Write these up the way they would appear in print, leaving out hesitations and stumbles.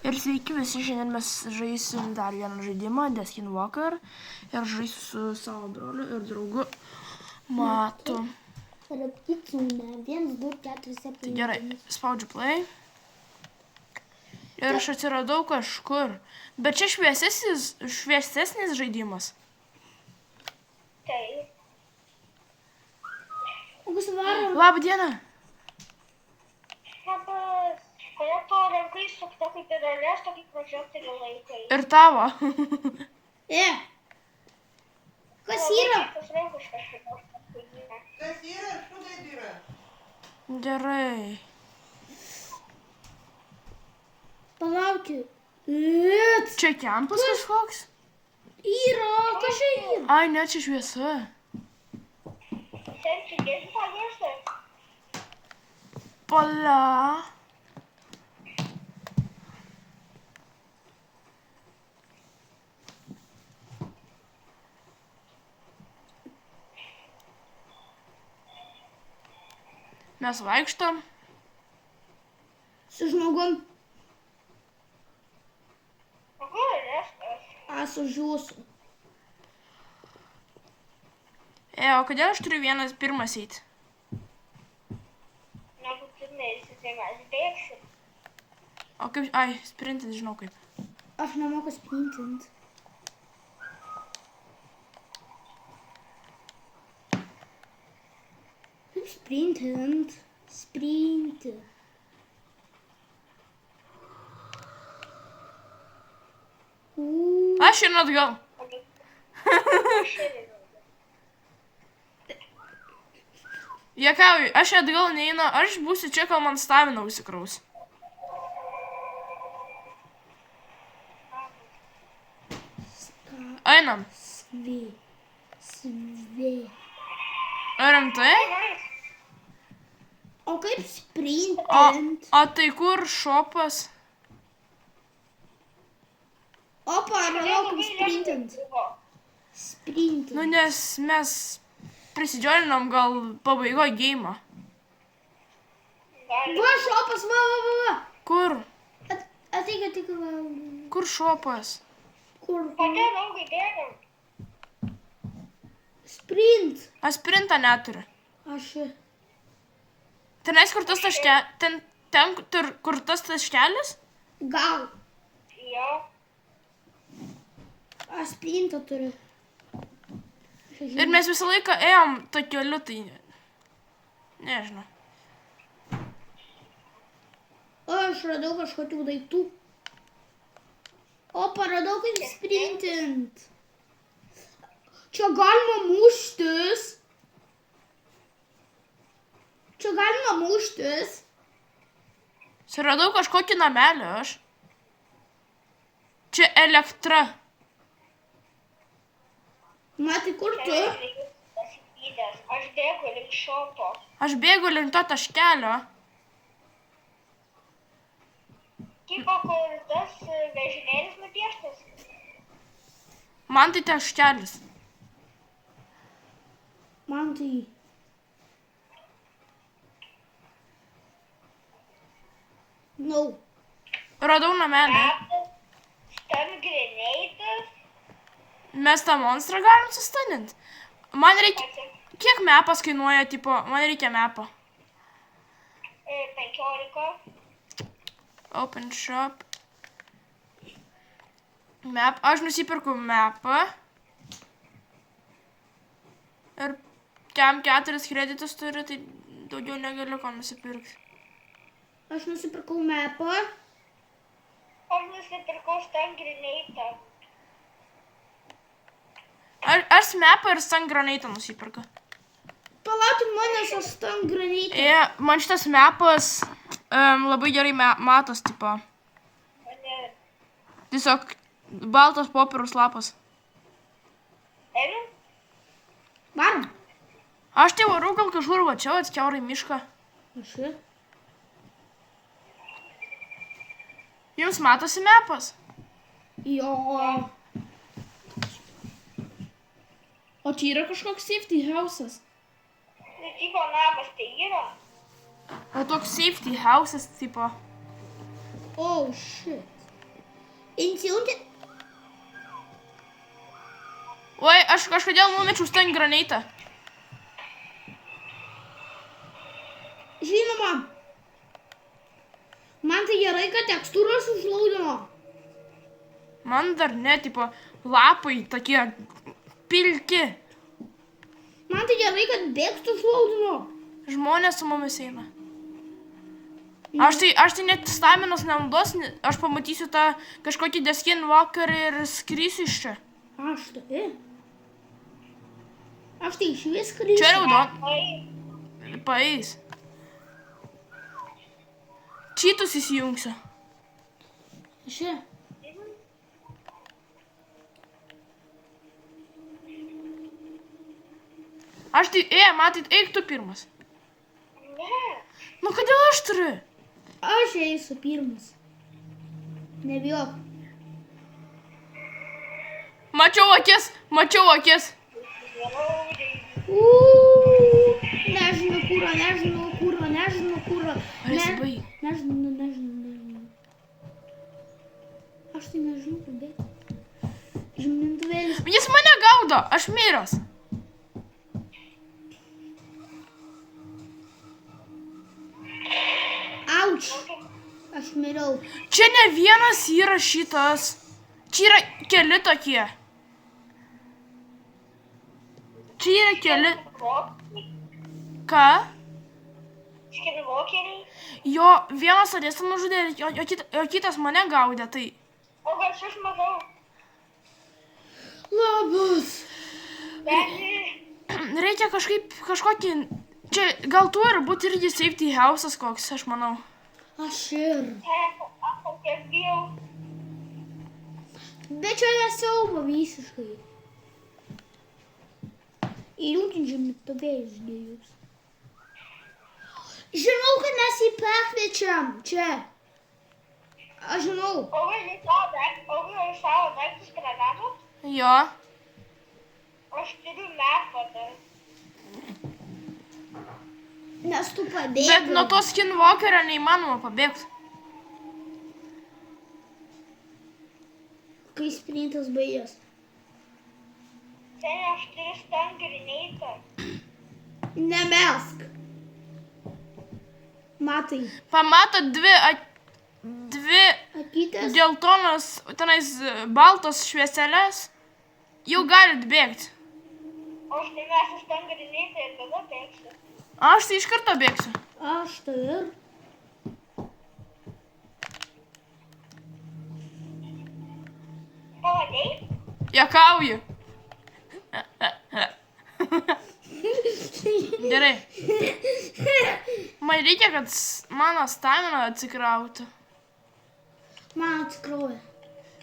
Ir sveiki visi, šiandien mes žaisim dar vieną žaidimą, The Skinwalker. Ir žaisiu su savo broliu ir draugu Matu. Rapkicūne, 1, 2, 4, 7. Tai gerai, spaudžiu play. Ir aš atsiradau kažkur. Bet čia šviesesnis žaidimas. Taip. Koks varom? Labą dieną. Labas. Kodėl to rankai sukta kaip ir alės, tokį prožektorių laikai? Ir tavo. Kas yra? Tas rankus kažkaip paskui. Kas yra? Što taip yra? Gerai. Palaukit. Čia kempas kažkoks? Yra, kas čia yra? Ai, ne, čia šviesa. Sen sudėsi tą viešą? Pala. Mes vaikštom. Su žmogum. O kur alės? Su žiūsu. O kodėl aš turiu vienas pirmas eiti? Nebūtinai, tai mes bėgsim. O kaip, ai, sprintinti žinau kaip. Aš nemoku sprintint. Kaip sprintint? Sprinti. Aš ir atgal. Jekauju, aš atgal neinu, aš būsiu čia, kol man stamina užsikraus. Einam. Svi. Rimtai? O kaip sprintint? O tai kur šopas? Opa, radau kaip sprintint. Sprintint. Nu, nes mes prisidžiolinom gal pabaigo geimo. Va, šopas, va. Kur? Ateik, va. Kur šopas? Kur? Kodėl augai bėgam? Sprint. Aš sprintą neturiu. Aš. Tenais kur tas taškelis? Ten, kur tas taškelis? Gal. Jo. Aš sprintą turiu. Ir mes visą laiką ėjom to keliu, tai nežinau. O, aš radau kažkokių daiktų. O, paradau kaip sprintint. Čia galima muštis. Suradau kažkokį namelį aš. Čia elektra. Matai, kur tu? Aš bėgu link šopo. Aš bėgu link to taškelio. Tipo, kur tas vežimėlis nupieštas. Man tai taškelis. Man tai. No. Radau namelį. Stun grenades. Mes tą monstrą galim sustanint. Man reikia... Kiek mepas kainuoja, tipo, man reikia mepo. 15. Open shop. Map. Aš nusipirku mapą. Ir kem 4 kreditus turi, tai daugiau negaliu ko nusipirkti. Aš nusipirkau mapą. Aš nusipirkau stun grenadą. Aš mapą ir stun granatą nusipirku. Palaukit manęs, aš stun granatą. Man šitas mapas labai gerai matos, tipo. Tiesiog baltas popieriaus lapas. Einam? Varom. Aš tai varau gal kažkur va čia, atskiaurai mišką. Aš. Jums matosi mapas? Jo. O čia yra kažkoks safety house'as. Tipo namas tai yra. O toks safety house'as, tipo. Oh, shit. Įsijungti. Oi, aš kažkodėl numečiau stun granatą. Žinoma. Man tai gerai, kad tekstūros užlaudino. Man dar ne, tipo, lapai tokie pilki. Man tai gerai, kad bėgstų užlaudino. Žmonės su mumis eina. Aš tai net staminos nenaudos, aš pamatysiu tą kažkokį deskin vakarą ir skrisiu iš čia. Aš tai iš vis krysiu. Čia raudon. Oi, Paeis. Čytus įsijungsiu. Čia. Aš tai, matyt, eik tu pirmas. ne. Nu, kodėl aš turiu? Aš eisiu pirmas. Nebijok. Mačiau akis. Nežinau, kurą. Ar esi baig? Nežinau. Aš tai nežinau, kur bėgti. Žymintuvėlis. Jis mane gaudo, aš miręs. Auč. Aš miriau. Čia ne vienas yra šitas. Čia yra keli tokie. Čia yra keli. Ką? Skinwalkeriai. Jo, vienas Adėsą nužudė, o kitas mane gaudė, tai... O gal aš matau. Labas. Bet Reikia kažkokį... Čia gal tu ir būti irgi safety house'as koks, aš manau. Aš ir. aš tiek bijau. Bet čia nesiauba visiškai. Įjungti žymintuvėlis dėjus. Žinau, kad mes jį pakviečiam. Čia. Aš žinau. O gal savo daiktus granatus? Jo. Aš turiu metvadą. Nes tu pabėgai. Bet nuo to skinwalkerio neįmanoma pabėgti. Kai sprintas baigęs. Ten aš turiu stun grenatą. Nemesk. Matai. Pamato dvi Akytės. geltonos, tenais baltos švieselės, jau galit bėgti. O aš nemesiu stun grenatą ir tada bėgsiu. Aš tai iš karto bėgsiu. Aš tai ir. Pamatei? Juokauju. Gerai. Man reikia, kad mano stamina atsikrautų. Man atsikrovė.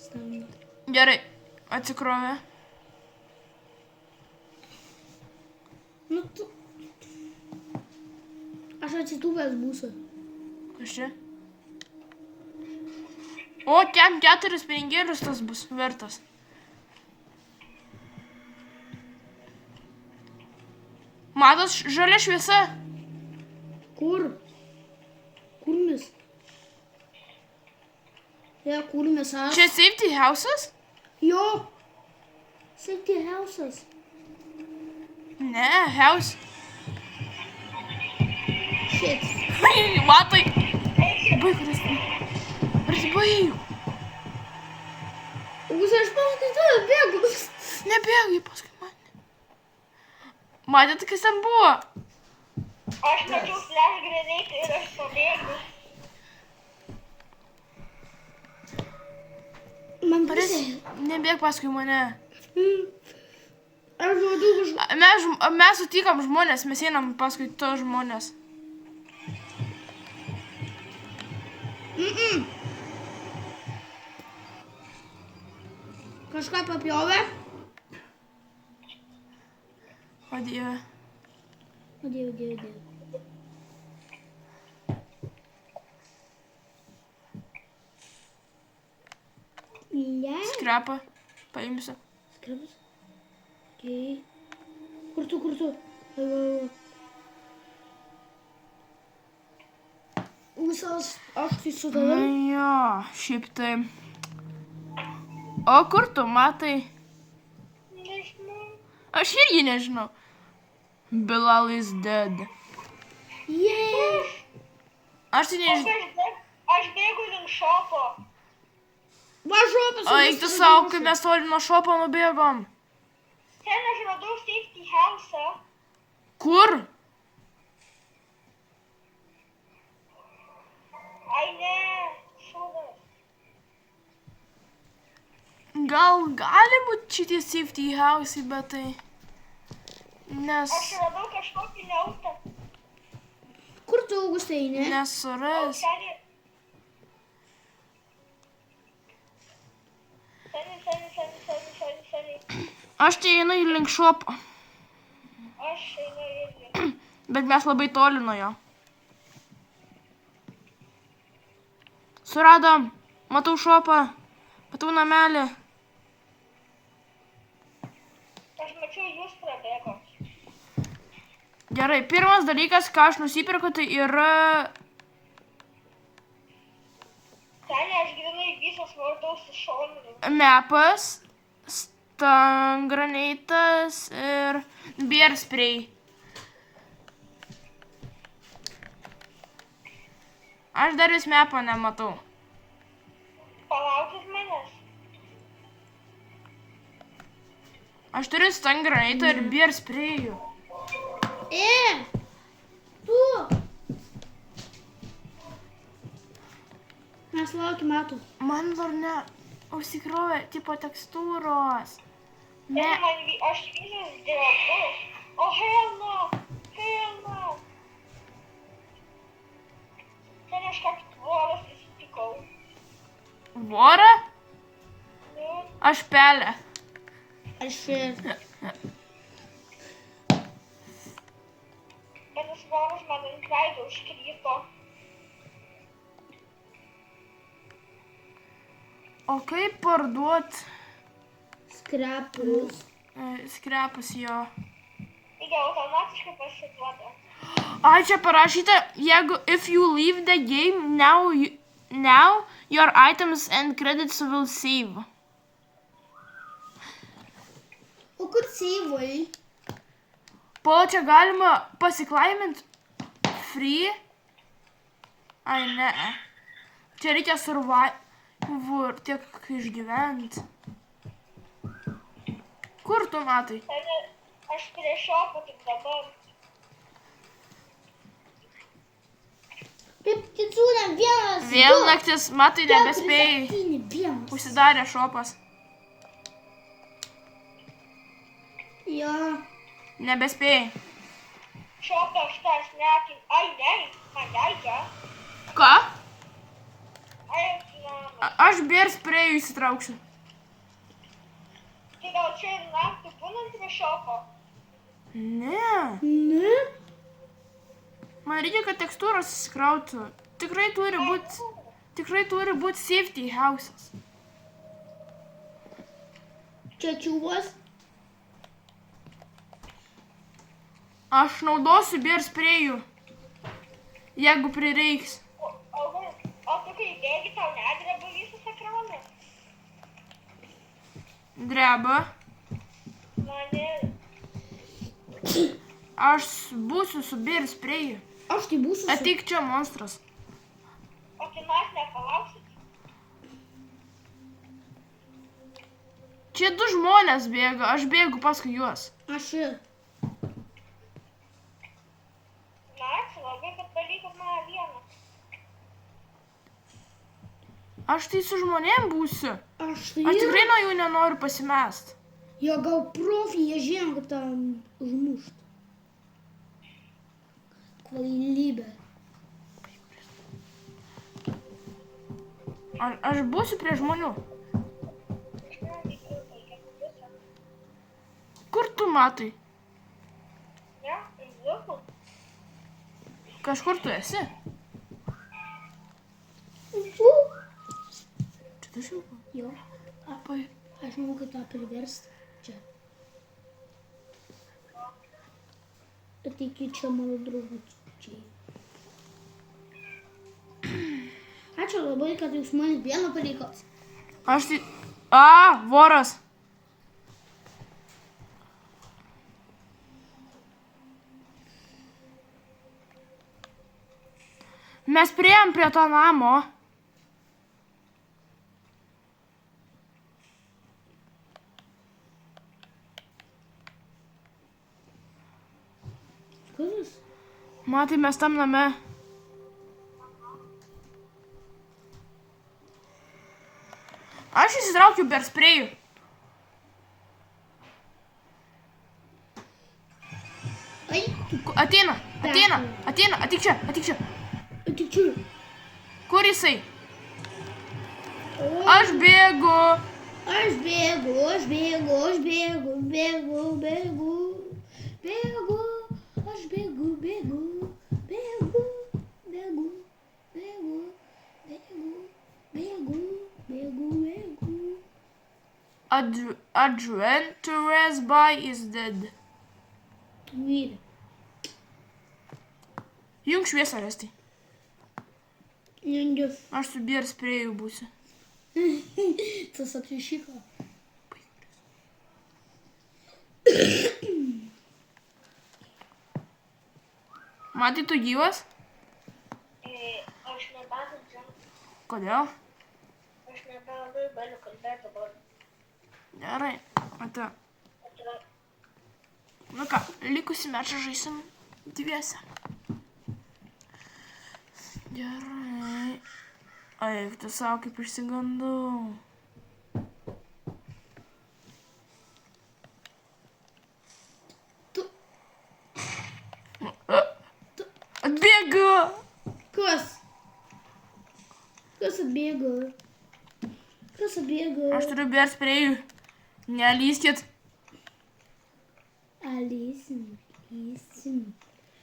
Stamina. Gerai, atsikrovė. Nu tu. Aš atsitūpęs būsiu. Kas čia? O, kem 4 pinigėlius tas bus vertas. Matos žalia šviesa? Kur? Kur mes? Kur mes aš? Čia safety house'as? Jo. Safety house'as. Ne, house. Shit. Matai. Baig, baig. Ugusai, aš paskui tave bėgu. Nebėgai paskui mane. Matėt, kas ten buvo? Aš mačiau flash grenatą ir aš pabėgu. Man Paris, prisė. nebėg paskui mane. Aš duodu kažką. Mes sutikom žmonės, mes einam paskui tos žmonės. Kažką papjovė? O dieve. O dieve. Ne. Skrepą. Paimsiu. Skrabas. Okay. Kur tu? Va. Visas aš tai su tavim. Jo, šiaip tai. O kur tu matai? Nežinau. Aš irgi nežinau. Bilal is dead. Jei. Aš tai nežinau. Aš bėgu link šopo. Važuopas. O eik tu savo, kai mes toli nuo šopo nubėgom. Ten aš radau safety house. Kur? Ai ne, šūdas. Gal gali būti šitie safety house, bet tai... Nes... Aš radau kažkokį liautą. Kur tu, Augustinai? Nesuras. Seniai. Aš tai einu į link šopo. Aš einu irgi. Bet mes labai toli nuo jo. Suradom. Matau šopą. Matau namelį. Aš mačiau, jūs prabėgot. Gerai, pirmas dalykas, ką aš nusipirku, tai yra... Seniai, aš grinai visas vardaus iš šonų. Mepas, stun graneitas ir bear spray. Aš dar vis mepo nematau. Palaukit manęs. Aš turiu stun graneitą ir bear sprayų. Tu. Mes laukiam metų. Man dar ne užsikrovė tipo tekstūros. Ne. Aš visas dirbu. O, hell no. Ten aš kaip tvoras įsitikau. Vorą? Nu, Aš pelę. Aš ir. bet tas voras man ant veido užkrito. O kaip parduot Skrapus. skrepus jo? Taigi automatiškai pasiduoda. Ai, čia parašyta, jeigu if you leave the game now your items and credits will save. O kur seivai? Po čia galima pasiklaimint free. Ai, ne. Čia reikia survive ir tiek išgyvent. Kur tu matai? Seniai, aš prie šopo tik dabar. Kaip kitsūnam, vienas. Vėl naktis, matai, nebespėjai. Vienas. Užsidarė šopas. Jo. Nebespėjai. Šopo aš tas nekim. Ai, ne, man leidžia. Ką? Ai, na. Aš bear sprayų įsitrauksiu. Tai gal čia ir naktį būnant prie šopo? Ne. Ne? Man reikia, kad tekstūros įsikrautų. Tikrai turi būt safety houses. Čia čiūvos. Aš naudosiu bear sprayų, jeigu prireiks. O tu kai bėgi, tau nedreba visas ekranas? Dreba. Na, ne. Aš būsiu su bear sprayų. Aš tai būsiu. Ateik čia, monstras. O tai mes nepalauksit? Čia du žmonės bėga, aš bėgu paskui juos. Aš ir. Na, ačiū labai, kad palikot mane vieną. Aš tai su žmonėm būsiu. Aš tai Aš tikrai nuo jų nenoriu pasimest. Jo, gal profi, jie žino, kad tam užmušt. Kvailybė. Aš būsiu prie žmonių. Kur tu matai? Ne, įzukų. Kažkur tu esi? Čia tu šilpa? Jo. Apai. Aš manau, kad tą priversti. Čia. Ateikit čia, mano draugučiai. Ačiū labai, kad jūs mane vieną palikot. Aš tai... Voras. Mes priėjom prie to namo. Kas? Matai, mes tam name. Aš įsitraukiu per sprėjų. Ai, Ateina, ateik čia. tik čia. Kur jisai? O, Aš bėgu. aš bėgu. Aš bėgu. Adventurous boy is dead. Vyra. Jung šviesą, Restai. Jungiu. Aš su beer sprėju būsiu. Tas apsišyko. Matai, tu gyvas? Aš nebegirdžiu. Kodėl? Aš nebelabai galiu kalbėti dabar. Gerai. Ate. Atrodo. Nu ką, likusi mečą žaisim dviese. Gerai. Eik, tu savo kaip išsigandau. Atbėgu! Kas? Kas atbėgo? Aš turiu beer sprėjų. Nelyskit. Alisim.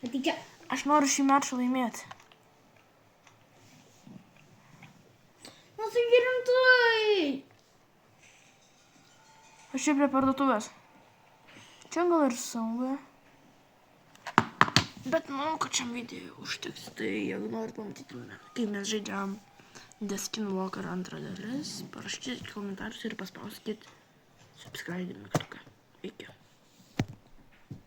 Ateik čia. Aš noriu šį mečą laimėti. Nasugi rimtai. Aš čia prie parduotuvės. Čia gal ir sauga. Bet manau, kad šiam video užteks. Tai jeigu norit pamatyti, kaip mes žaidžiam The Skinwalker antrą dalis, parašykite komentarus ir paspauskite subscribe mygtuką. Iki.